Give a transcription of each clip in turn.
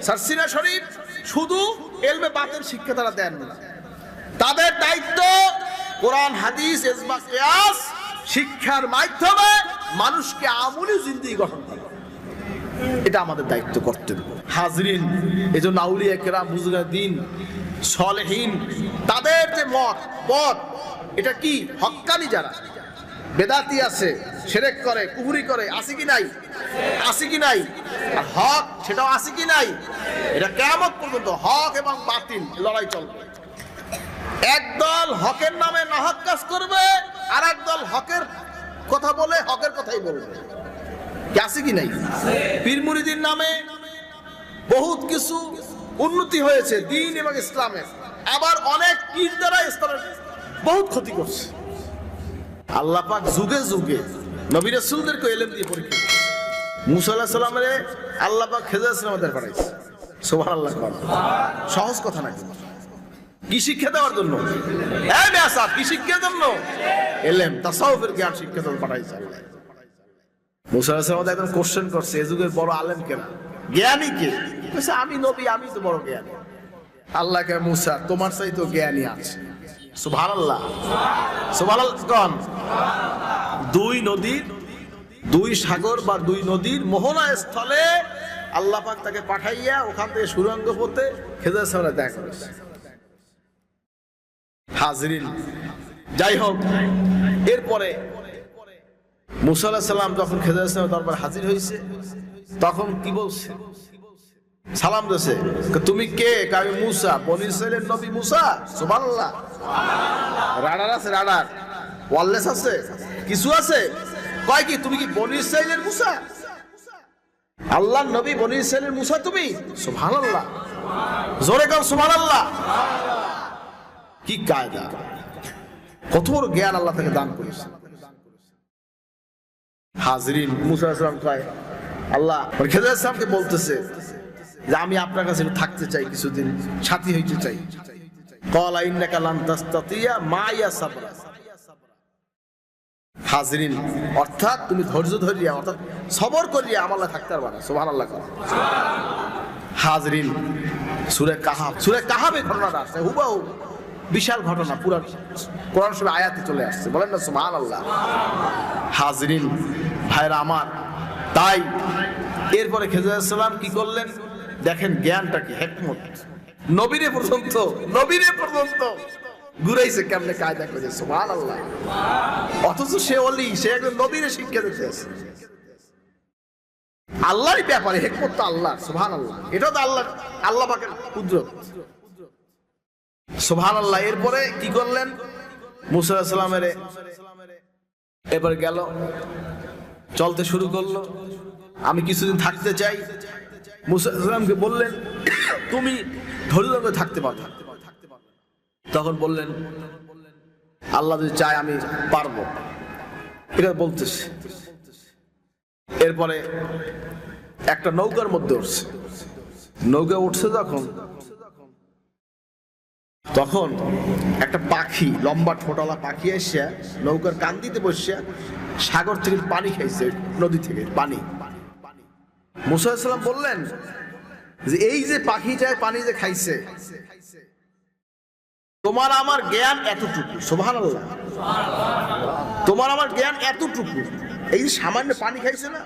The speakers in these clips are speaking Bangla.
সারসিনা শরীফ শুধু ইলমে বাতিন শিক্ষা তারা দেন না, তাদের দায়িত্ব কোরআন হাদিস ইজমা কিয়াস শিক্ষার মাধ্যমে মানুষকে আমলি জিন্দেগি গঠন করা, এটা আমাদের দায়িত্ব কর্তব্য। হাজরিন, এজন্য আউলিয়া কেরাম, বুজুর্গাদ্দিন, সালেহীন তাদের যে মত পথ, এটা কি হক্কানি যারা বেদাতি আছে, শিরক করে, কুফরি করে, আছে কি নাই? আছে কি নাই? আর হক সেটাও আছে কি নাই? এটা কিয়ামত পর্যন্ত হক এবং বাতিল লড়াই চলবে। একদল হকের নামে নাহক কাজ করবে, আর একদল হকের কথা বলে হকের কথাই বলবে। আছে কি নাই? পীর মুরিদির নামে বহুত কিছু উন্নতি হয়েছে দ্বীন এবং ইসলামের, আবার অনেক পীর দ্বারা ইসলামের বহুত ক্ষতি করছে। আল্লাহ পাক যুগে যুগে নবী রাসূলদেরকে ইলম দিয়ে পরীক্ষা করেছে। মুসা আলাইহিস সালামের আল্লাহ পাক খেজর আলাইহিস সালামের পাঠাইছে। সুবহানাল্লাহ। সহজ কথা নাকি? কি শিক্ষা দেওয়ার জন্য? এই বেয়াসাব কি শিক্ষার জন্য? ইলম তাসাউফের জ্ঞান শিক্ষা দেওয়ার পাঠাইছে আল্লাহ। মুসা আলাইহিস সালাম একদম কোশ্চেন করছে, এই যুগের বড় আলেম কে, জ্ঞানী কে? বলছে আমি নবী, আমি তো বড় জ্ঞানী। আল্লাহ কে মুসা তোমার চাই তো জ্ঞানী আছে। সুবহানাল্লাহ, সুবহানাল্লাহ। কোন দুই নদীর, দুই সাগর বা দুই নদীর মোহনা স্থলে আল্লাহ পাক তাকে পাঠাইয়া ওখান থেকে সুরঙ্গ পথে খেজর সামনে দেখা করেছে। হাজরিন, যাই হোক, এরপরে মুসা আলাইহিস সালাম যখন খেজর সামনে দরবার হাজির হয়েছে, তখন কি বলছে? সালাম দিয়েছে, তুমি কে? আমি মুসা, বনি ইসরাইলের নবী মুসা। সুবহানাল্লাহ। রাডার আছে, রাডার ওয়ারলেস আছে, কিছু আছে। কয় কি তুমি কি বনি ইসরাইলের মুসা? আল্লাহর নবী বনি ইসরাইলের মুসা তুমি? সুবহানাল্লাহ। জোরে কাও সুবহানাল্লাহ। কি কায়দা, কত বড় জ্ঞান আল্লাহ তাকে দান করেছে। হাজরিন, মুসা আলাইহিস সালাম কয় আল্লাহ খেজর আলাইহিস সালামকে বলতেছে যে আমি আপনার কাছে থাকতে চাই, কিছুদিন সাথী হইতে চাই। ক্বালা ইন্নাকা লান তাসতাতিয়া মাইয়া সাবরা। হাজরিন, অর্থাৎ তুমি ধৈর্য ধরিয়া, অর্থাৎ সবর করিয়া আমার থাকতে পারবা না। সুবহানাল্লাহ। হাজরিন, সূরা কাহাফ, সূরা কাহাফে ঘটনাটা আসছে হুবহু, বিশাল ঘটনা, পুরো কোরআন শরীফে আয়াতে চলে আসছে। বলেন না সুবহানাল্লাহ। হাজরিন ভাইরা আমার, তাই এরপরে খেজর আলাইহিস সালাম কি করলেন দেখেন, জ্ঞানটা কি, হিকমত। নবীরে পর্যন্ত ঘুরাইছে কেমনে কায়দা করে। সুবহানাল্লাহ। অথচ সে ওলি, সে একজন নবীরে শিক্ষা দিতে আছে। আল্লাহরই ব্যাপারে হিকমত তো আল্লাহ। সুবহানাল্লাহ। এটাও তো আল্লাহ পাকের কুদরত। সুবহানাল্লাহ। এরপরে কি করলেন? মুসা আলাইহিস সালামের এবার গেল, চলতে শুরু করলো, আমি কিছুদিন থাকতে চাই। মুসা আলাইহিস সালামকে বললেন তুমি ধৈর্য ধরে থাকতে পারবে। তখন বললেন আল্লাহ যদি চায় আমি পারবো, এটা বলতেছে। এরপরে একটা নৌকার মধ্যে উঠছে, নৌকা উঠছে তখন একটা পাখি, লম্বা ঠোঁটওয়ালা পাখি এসে নৌকার কান দিতে বসে সাগর থেকে পানি খাইছে, নদী থেকে পানি। মুসা আলাইহিস সালাম বললেন যে এই যে পাখিটায় পানি যে খাইছে, তোমার আমার জ্ঞান এতটুকু। সুবহানাল্লাহ। তোমার আমার জ্ঞান এতটুকু, এই যে সামান্য পানি খাইছে না,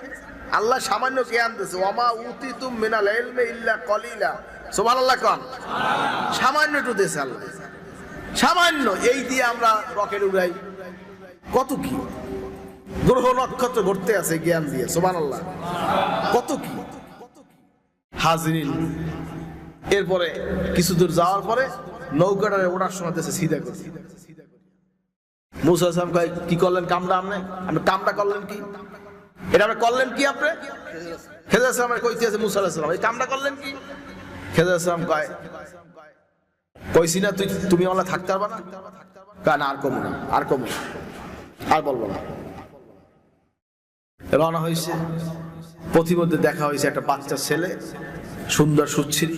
আল্লাহ সামান্য জ্ঞান দিয়েছে। ওয়ামা উতিতুম মিনাল ইলমি ইল্লা কলিলা। সুবহানাল্লাহ। কোন সামান্য একটু দিয়েছে আল্লাহ, সামান্য। এই দিয়ে আমরা রকেট উড়াই, কত কি গ্রহ নক্ষত্র ঘুরতে আছে জ্ঞান দিয়ে। সুবহানাল্লাহ। কত কি। হাজরিন, এরপরে কিছু দূর যাওয়ার পরে নৌকাটা ওঠার সময় দেশে সিধা করে। মুসা আলাইহিস সালাম কি করলেন? কামটা আপনি কামটা করলেন কি? এটা আপনি করলেন কি? আপনি খেজর আলাইহিস সালামের কইতে আছে মুসা আলাইহিস সালাম, এই কামটা করলেন কি? খেজর আলাইহিস সালাম কইছি না তুমি আমার থাকতে পারবা না? না, আর কমু না, আর বলবো না। রওনা হয়েছে, পথিমধ্যে দেখা হয়েছে একটা বাচ্চা ছেলে, সুন্দর সুচ্ছিরি,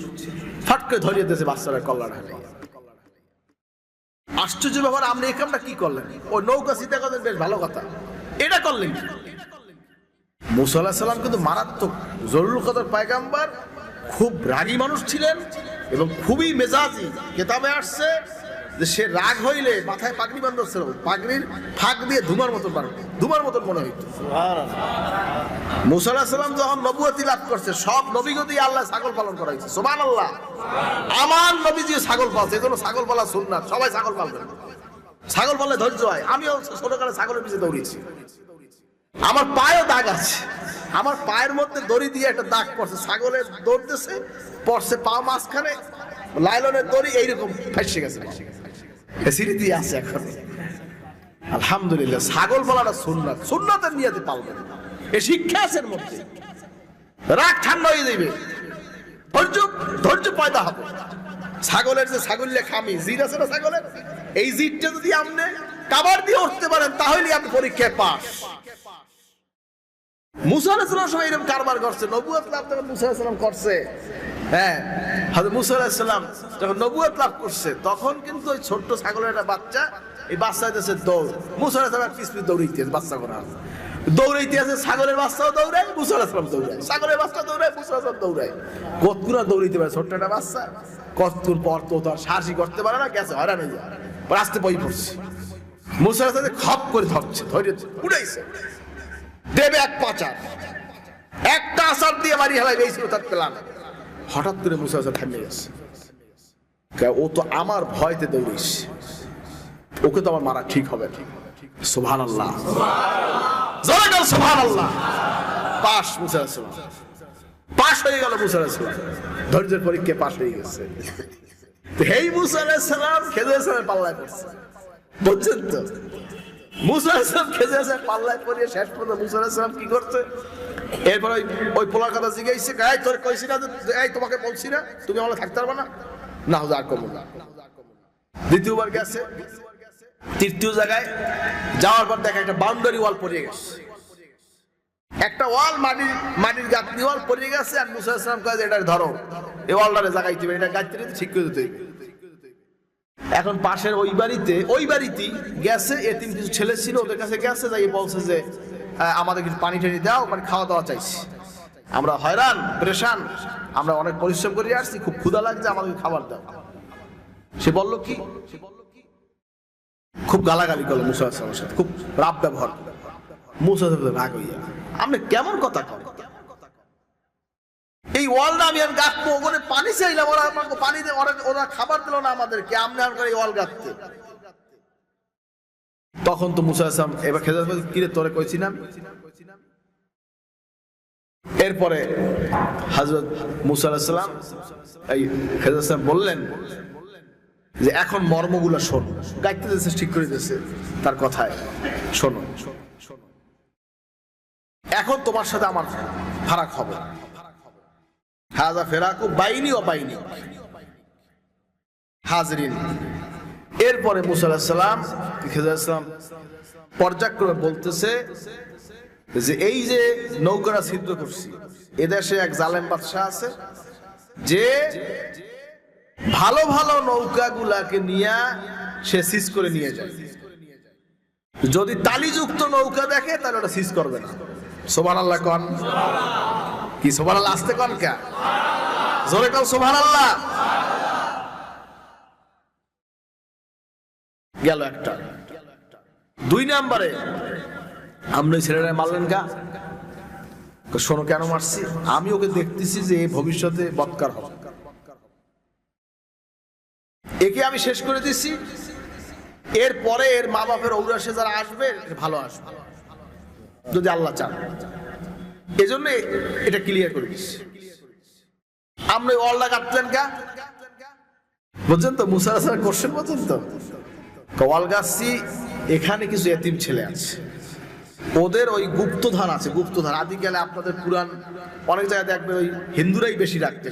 ফটকে ধরিয়ে দিয়েছে বাচ্চারা কল্লা ঢালে। আশ্চর্য ব্যাপার, আপনি এই কামটা কি করলেন? ও নৌকা সিধা করলেন, বেশ ভালো কথা, এটা করলেন কি? মুসা আলাইহিস সালাম কিন্তু মারাত্মক জরুরুল কদর পয়গাম্বর, খুব রাগী মানুষ ছিলেন এবং খুবই মেজাজি। কেতাবে আসছে যে সে রাগ হইলে মাথায় পাগড়ি বাঁধছিল, পাগড়ির ফাঁক দিয়ে ধুমার মতন মনে হইত। মুসা আলাইহিস সালাম যখন নবুয়তি লাভ করছে, সব নবীকে দিয়ে আল্লাহ ছাগল পালন করাইছে। সুবহানাল্লাহ। আমার নবীজি ছাগল পালছে, এজন্য ছাগল পালা সুন্নাত, সবাই ছাগল পালবেন। ছাগল পাললে ধৈর্য হয়। আমিও ছোটকালে ছাগলের পিছে দৌড়িয়েছি, আমার পায়েও দাগ আছে, আমার পায়ের মধ্যে দড়ি দিয়ে একটা দাগ পড়ছে, ছাগলের দৌড়তেছে পড়ছে পা মাঝখানে, লাইলনের দড়ি এইরকম ফেসে গেছে, স্মৃতি আছে এখন। আলহামদুলিল্লাহ, ছাগল পালাটা সুন্নাত, সুন্নাতের নিয়তে পালবেন, এই শিক্ষা আছে এর মধ্যে। রাগ ঠান্ডা হয়ে যাবে, ধৈর্য পয়দা হবে। ছাগলের যে ছাগলের খামি জিদ আছে না ছাগলের, এই জিদটা যদি আপনি কাবার দিয়ে উঠতে পারেন তাহলে আপনি পরীক্ষায় পাস। মুসা আলাইহিস সালাম সময় এরকম কারবার করছে, নবুয়ত লাভ যখন মুসা আলাইহিস সালাম করছে, হ্যাঁ হযরত মুসা আলাইহিস সালাম যখন নবুয়ত লাভ করছে, তখন কিন্তু ওই ছোট্ট ছাগলের একটা বাচ্চা, এই বাচ্চা দিতেছে দৌড়, মুসা আলাইহিস সালাম পিছ দৌড়াইতে বাচ্চা করা দৌড়াইতে আছে, ছাগলের বাচ্চাও দৌড়ায়, মুসা আলাইহিস সালাম দৌড়ায়, ছাগলের বাচ্চা দৌড়ায়, মুসা আলাইহিস সালাম দৌড়ায়। কতগুলো দৌড়াইতে পারে ছোট্ট একটা বাচ্চা, কতক্ষণ পর তো তার সাহসী করতে পারে না, গেছে হয়রান হয়ে যায়, রাস্তায় বই পড়ছে। মুসা আলাইহিস সালাম খপ করে ধরছে, ধরে উড়াইছে, দেবে এক পাচার, একটা আসার দিয়ে মারি হেলাই বেশি তার পেলাম। হঠাৎ করে মুসা আলাইহিস সালাম থামে গেছে, ও তো আমার ভয়তে দৌড়িস, ওকে তো আমার মারা ঠিক হবে না। সুবহানাল্লাহ, সুবহানাল্লাহ। পাশ মুসা আলাইহিস সালাম, পাশ হয়ে গেল মুসা আলাইহিস সালাম, ধৈর্যের পরীক্ষায় পাশ হয়ে গেছে। এই মুসা আলাইহিস সালাম খেজুরের সালামের পাল্লায় পড়ছে, বুঝছেন তো? মুসা আলাইহিস সালাম খেজুরের পাল্লায় পড়িয়ে শেষ পর্যন্ত মুসা আলাইহিস সালাম কি করছে, এরপর ওই পোলার কথা জিজ্ঞাসা, গায়ে তোর কইছি না, এই তোমাকে বলছি না তুমি আমাকে থাকতে পারবে না, না হুজুর আর কমল না। দ্বিতীয়বার গেছে, তৃতীয় জায়গায় যাওয়ার পর দেখা একটা বাউন্ডারি ওয়াল পড়ে গেছে, একটা ওয়াল মাটির গাঁথনি ওয়াল পড়ে গেছে। আর মুসা আলাইহিস সালাম কয় এটা ধরো, এই ওয়ালটারে জাগাইতে হবে, এটা গাঁথতে ঠিক করে দিতে হবে। এখন পাশের ওই বাড়িতেই গেছে, এতিম কিছু ছেলে ছিল, ওদের কাছে গেছে, যাই বলছে যে আমাদের কিছু পানি টানি দাও, মানে খাওয়া দাওয়া চাইছি, আমরা হয়রান পরেশান, আমরা অনেক পরিশ্রম করে আসছি, খুব ক্ষুধা লাগছে, আমাদের খাবার দাও। সে বলল কি, খুব গালাগালি করলো মুসা আলাইহিস সালামের সাথে, খুব রাব ব্যবহার। মুসা আলাইহিস সালাম রাগ হইয়া, আপনি কেমন কথা কন, এই ওয়ালটা আমি আর গাঁথবো, ওখানে পানি চাইলাম, ওরা আমাকে পানি দিয়ে, ওরা খাবার দিল না আমাদেরকে, আপনি আর এই ওয়াল গাঁথতে। তখন তো মুসা আলাইহিস সালাম এবার খেজুর কিরে তোরে কইছি না। এরপরে হযরত মুসা আলাইহিস সালাম এই খেজুর সালাম বললেন যে এখন মর্মগুলো শোন, গাইতে দিয়েছে ঠিক করে দিয়েছে তার কথায়, শোনো এখন তোমার সাথে আমার ফারাক হবে, হাযা ফিরাকু বাইনি ওয়া বাইনি হাজরিন। এরপরে মুসা আলাইহিস সালাম খেজুর আলাইহিস সালাম পর্যায়ক্রমে বলতেছে যে এই যে নৌকাটা ছিদ্র করছি, এদেশে এক জালেম বাদশা আছে যে ভালো ভালো নৌকাগুলাকে নিয়ে সে সিজ করে নিয়ে যায়, যদি তালিযুক্ত নৌকা দেখে তাহলে ওটা সিজ করবে না। সুবহানাল্লাহ কোন কি, সুবহানাল্লাহ আসতে কোন কা, জোরে কোন সুবহানাল্লাহ। গেল একটা। দুই নম্বরে আপনি ছেলেরা মারলেন কা, শোনো কেন মারছি, আমি ওকে দেখতেছি যে ভবিষ্যতে বৎকার হবে, একে আমি শেষ করে দিচ্ছি, এরপরে এর মা বাপের ঔরাসে যারা আসবে ভালো আসবে যদি আল্লাহ চান, এজন্য এটা ক্লিয়ার করে দিচ্ছি। আপনি ওয়ালটা কাটলেন কা, বুঝছেন তো? মুসা আলাইহিস সালাম কোশ্চেন বুঝছেন তো? ওয়াল গাছছি, এখানে কিছু এতিম ছেলে আছে, ওদের ওই গুপ্তধন আছে, গুপ্তধন আদিকালে আপনাদের পুরাণ অনেক জায়গায় দেখবে ওই হিন্দুরাই বেশি রাখতে,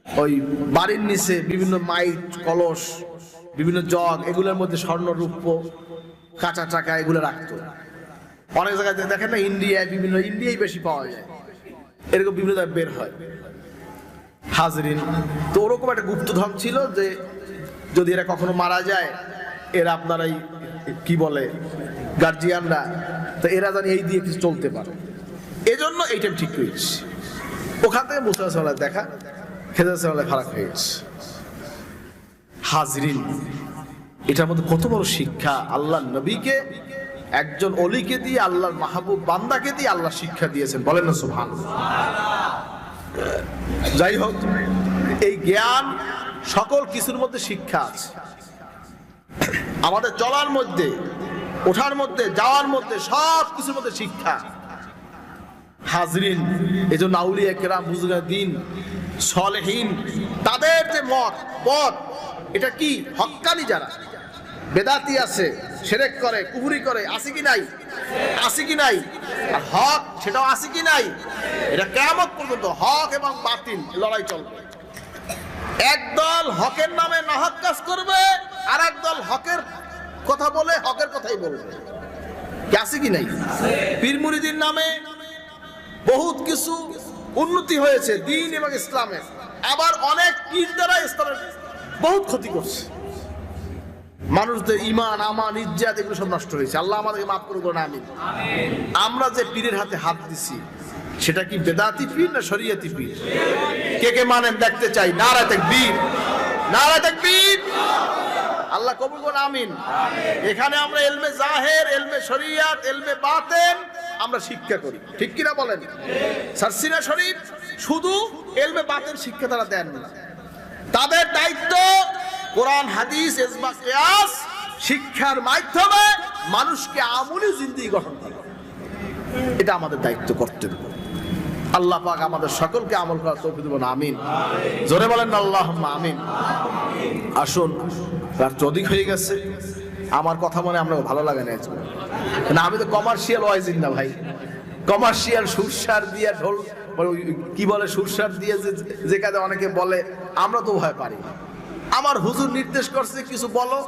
ওই বাড়ির নিচে বিভিন্ন মাইট কলস, বিভিন্ন জগ, এগুলোর মধ্যে স্বর্ণ রূপ্য কাঁচা টাকা এগুলো রাখতো। অনেক জায়গায় দেখেন না, ইন্ডিয়ায় বিভিন্ন, ইন্ডিয়ায় বেশি পাওয়া যায়, এরকম বিভিন্ন জায়গায় বের হয় হাজরিন। তো ওরকম একটা গুপ্তধন ছিল যে যদি এরা কখনো মারা যায়, এরা আপনার এই কি বলে গার্জিয়ানরা, তো এরা জানি এই দিয়ে কিছু চলতে পারে, এজন্য এইটা ঠিক করেছি। ওখান থেকে মুসা আলাইহিস দেখা, খেজর আলাইহিস সালামের ফারাক হয়ে গেছে। হাজরিন, এটার মধ্যে কত বড় শিক্ষা! আল্লাহ নবীকে, একজন অলিকে দিয়ে, আল্লাহর মাহবুব বান্দাকে দিয়ে আল্লাহ শিক্ষা দিয়েছেন, বলেন না সুবহানাল্লাহ। যাই হোক, এই জ্ঞান সকল কিছুর মধ্যে শিক্ষা আছে। আমাদের চলার মধ্যে, ওঠার মধ্যে, যাওয়ার মধ্যে, সব কিছুর মধ্যে শিক্ষা। হাজরিন, এই জন্য আউলিয়া কেরাম, মুজতাহিদিন, সালেহীন, তাদের যে মত পথ, এটা কি হক্কানি যারা বেদাতি আছে, শিরক করে, কুফরি করে, আছে কি নাই? আছে কি নাই? আর হক সেটাও আছে কি নাই? এটা কিয়ামত পর্যন্ত হক এবং বাতিল লড়াই চলবে। একদল হকের নামে নাহক কাজ করবে, আর একদল হকের কথা বলে হকের কথাই বলবে। কি আছে কি নাই? পীর মুরিদির নামে বহুত কিছু উন্নতি হয়েছে দ্বীন এবং ইসলামের, আবার অনেক পীর দ্বারা ইসলামের বহুত ক্ষতি করছে। মানুষদের ঈমান, আমান, ইজ্জত এগুলো সব নষ্ট হয়েছে। আল্লাহ আমাদেরকে মাফ করুন, আমিন। আমরা যে পীরের হাতে হাত দিছি, সেটা কি বেদাতি পীর না শরীয়তি পীর? কে কে মানেন দেখতে চাই। নারে তাকবীর, নারে তাকবীর। আল্লাহ কবুল করুন, আমিন। এখানে আমরা ইলমে জাহের, ইলমে শরীয়ত, ইলমে বাতিন আমরা শিক্ষা করি, ঠিক কিনা বলেন? সারসিনা শরীফ শুধু ইলমে বাতিন শিক্ষা তারা দেন না, তাদের দায়িত্ব কোরআন, হাদিস, ইজমা, কিয়াস শিক্ষার মাধ্যমে মানুষকে আমলি জিন্দেগি গঠন করা। এটা আমাদের দায়িত্ব, কর্তব্য। আল্লাহ পাক আমাদের সকলকে আমল করার তৌফিক দিবেন, আমিন। জোরে বলেন আল্লাহুম্মা আমিন। আসুন, রাত অধিক হয়ে গেছে, আমার কথা মনে আমরা ভালো লাগে না, না আমি তো কমার্শিয়াল ওয়াইজিং না ভাই। কমার্শিয়াল সুরসার দিয়ে ঢোল, কি বলে, সুরসার দিয়ে যে কাজে অনেকে বলে, আমরা তো ভয় পারি। আমার হুজুর নির্দেশ করছে কিছু বলো,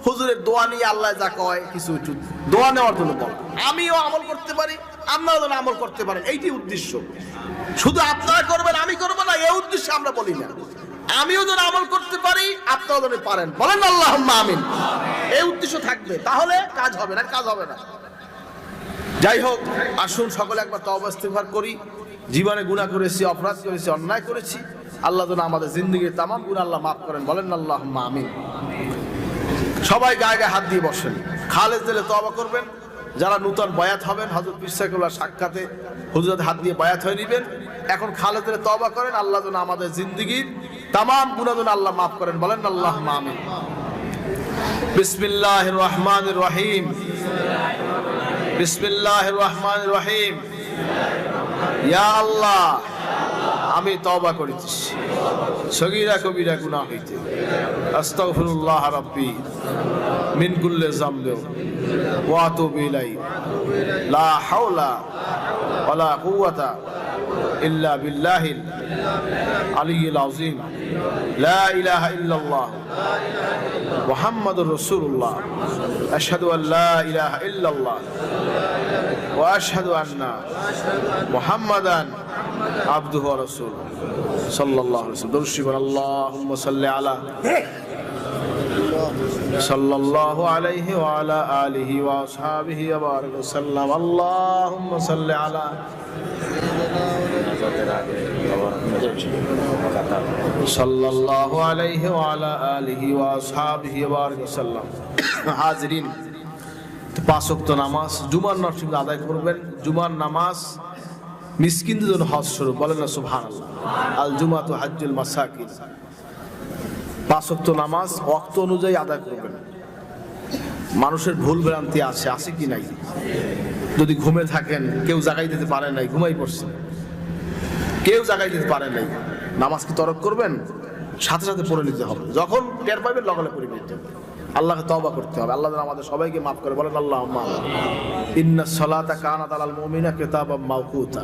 হুজুরের দোয়া নিয়ে আল্লাহ যা কয় কিছু একটু দোয়া নেওয়ার জন্য বলো, আমিও আমল করতে পারি, আপনারাও যেন আমল করতে পারেন, এইটি উদ্দেশ্য। শুধু আপনারা করবেন আমি করবো না, এই উদ্দেশ্যে আমরা বলি না। আমিও যেন আমল করতে পারি, আপনারাও যেন পারেন, বলেন আল্লাহুম্মা আমিন। এই উদ্দেশ্য থাকবে, তাহলে কাজ হবে না, কাজ হবে না। যাই হোক, আসুন সকলে একবার তওবা ইস্তিগফার করি। জীবনে গুনাহ করেছি, অপরাধ করেছি, অন্যায় করেছি, আল্লাহ যেন আমাদের জিন্দেগির তামাম গুনাহ আল্লাহ মাফ করেন, বলেন আল্লাহুম্মা আমিন। সবাই গায়ে গায়ে হাত দিয়ে বসেন, খালেজ দিলে তওবা করবেন। যারা নূতন বায়াত হবেন, হযরত পীর সাহেবুল্লাহ সাক্ষাতে হুজুরের হাত দিয়ে বায়াত হয়ে নেবেন। এখন খালেজ দিলে তওবা করেন, আল্লাহ যেন আমাদের জিন্দেগির তামাম গুনাহ যেন আল্লাহ মাফ করেন, বলেন আল্লাহুম্মা আমিন। বিসমিল্লাহির রহমানির রহিম, বিসমিল্লাহির রহমানির রহিম। ইয়া আল্লাহ, আমি তওবা করিতেছি সগীরা কবিরা গুনাহ হইতে। আস্তাগফিরুল্লাহ রাব্বি মিন কুল্লি যামবি ওয়া আতুবু ইলাইহি। লা হাওলা ওয়ালা কুওয়াতা ইল্লা বিল্লাহিল আলিয়্যিল আযীম। লা ইলাহা ইল্লাল্লাহ মুহাম্মাদুর রাসূলুল্লাহ। আশহাদু আল লা ইলাহা ইল্লাল্লাহ ওয়া আশহাদু আন্না মুহাম্মাদান আবদুহু ওয়া রাসূলুহু সাল্লাল্লাহু আলাইহি ওয়াসাল্লাম। দরুদ শরীফ, আল্লাহুম্মা সাল্লি আলা সাল্লাল্লাহু আলাইহি ওয়া আলা আলিহি ওয়া আসহাবিহি ওয়া বারাক ওয়া সাল্লাম। আল্লাহুম্মা সাল্লি আলা সাল্লাল্লাহু আলাইহি ওয়া আলা আলিহি ওয়া আসহাবিহি ওয়া বারাক ওয়া সাল্লাম। হাজরিন, পাঁচ ওয়াক্ত নামাজ জুমার নফল আদায় করবেন। জুমার নামাজ মিসকিনদের জন্য হজ স্বরূপ, বলেন না সুবহানাল্লাহ। আল জুমাতু হাজ্জুল মাসাকিন। পাঁচ ওয়াক্ত নামাজ ওয়াক্ত অনুযায়ী আদায় করবেন। মানুষের ভুল ভ্রান্তি আছে কি নাই? যদি ঘুমে থাকেন, কেউ জাগাই দিতে পারে নাই, ঘুমাই পড়ছে, কেউ জাগাই দিতে পারে নাই, নামাজ কি তরক করবেন? সাথে সাথে পড়ে নিতে হবে, যখন টের পাইবেন লগালে পড়ে নিতে হবে। আল্লাহকে তওবা করতে হবে, আল্লাহ যেন আমাদের সবাইকে মাফ করে, বলেন আল্লাহুম্মা আমিন। ইন্নাস সালাতা কানাত আলাল মুমিনিনা কিতাবাম মাওকুতা।